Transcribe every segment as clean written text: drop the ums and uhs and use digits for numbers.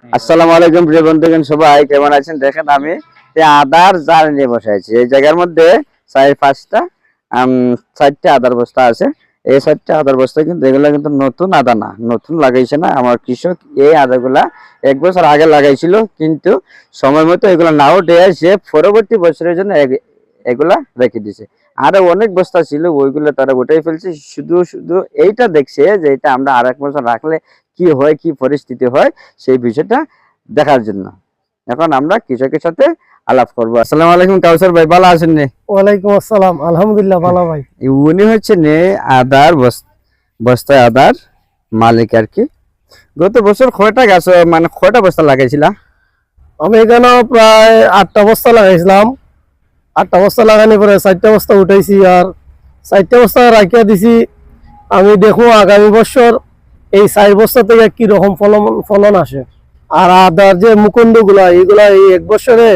আসসালামু আলাইকুম প্রিয় বন্ধুগণ, সবাই কেমন আছেন? দেখেন আমি আদার জার নিয়ে বসে আছি। এই জায়গার মধ্যে চারটা আদার বস্তা আছে। এই চারটা আদার বস্তা কিন্তু এগুলা কিন্তু নতুন আদা না, নতুন লাগাইছে না আমার কৃষক। এই আদাগুলা 1 বছর আগে লাগাইছিল, কিন্তু সময় মতো এগুলা নাও দেয়, সে পরবর্তী বছরের জন্য এগুলা রেখে দিছে। আরো অনেক বস্তা ছিল, ওইগুলো তারা উঠাই ফেলছে। শুধু শুধু এইটা দেখছে যে এটা আমরা আর 1 বছর রাখলে কি হয়, কি পরিস্থিতি হয়, সেই বিষয়টা দেখার জন্য এখন আমরা কৃষকের সাথে আলাপ করবো। আসসালামু আলাইকুম কাউসার ভাই, ভালো আছেন? ওয়ালাইকুম আসসালাম, আলহামদুলিল্লাহ ভালো ভাই। উনি হচ্ছে আদার বস্তায় আদার মালিক আর কি। গত বছর কয়টা গাছ মানে কয়টা বস্তা লাগাইছিলা? আমি এখানে প্রায় 8টা বস্তা লাগাইছিলাম। 8টা বস্তা লাগানোর পরে 4টা বস্তা উঠাইছি, আর 4টা বস্তা রাখিয়া দিছি। আমি দেখো আগামী বছর এই 4 বস্তা থেকে কি রকম ফলন আসে। আর আদার যে মুকুন্দ গুলা, এইগুলা এই 1 বছরে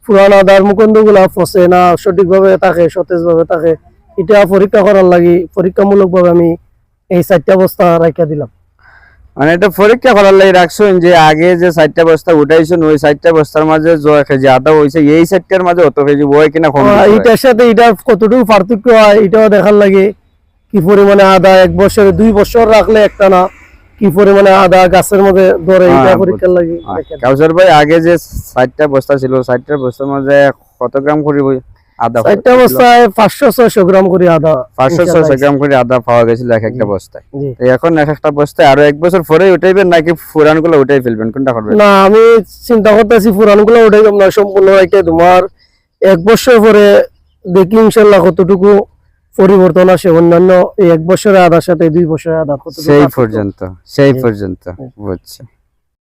পুরান আদার মুকুন্দ গুলা ফসে না, সঠিকভাবে থাকে, সতেজ ভাবে থাকে। এটা পরীক্ষা করার লাগি পরীক্ষামূলক ভাবে আমি এই 4টা বস্তা রাখিয়া দিলাম। মানে এটা পরীক্ষা করার লাগে রাখছেন যে আগে যে 4টা বস্তা উঠাইছেন, ওই 4টা বস্তার মাঝে যে কেজি আদা হয়েছে, এই 4টার মাঝে অত কেজি হয় কিনা, এটার সাথে এটা কতটুকু পার্থক্য হয় এটাও দেখার লাগে। কি পরিমাণে আদা 1 বছরে 2 বছর রাখলে একটা না, কি পরিমাণে আদা গাছের মধ্যে ধরে, এটা পরীক্ষার লাগে। কাউসার ভাই, আগে যে 4টা বস্তা ছিল, 4টা বস্তার মাঝে কত গ্রাম করে আদা? 4টা বস্তায় 500-600 গ্রাম করে আদা, 500-600 গ্রাম করে আদা পাওয়া গেছিল এক একটা বস্তায়। এখন এক একটা বস্তায় আরো 1 বছর পরে উঠাইবেন নাকি পুরান গুলো উঠাই ফেলবেন, কোনটা করবেন? না, আমি চিন্তা করতেছি পুরান গুলো উঠাইলাম না, সম্পূর্ণ রেখে তোমার 1 বছর পরে দেখি ইনশাল্লাহ কতটুকু পরিবর্তন আসে। অন্যান্য এই 1 বছরের আদার সাথে 2 বছরের আদা কতটুকু সেই পর্যন্ত বুঝছি।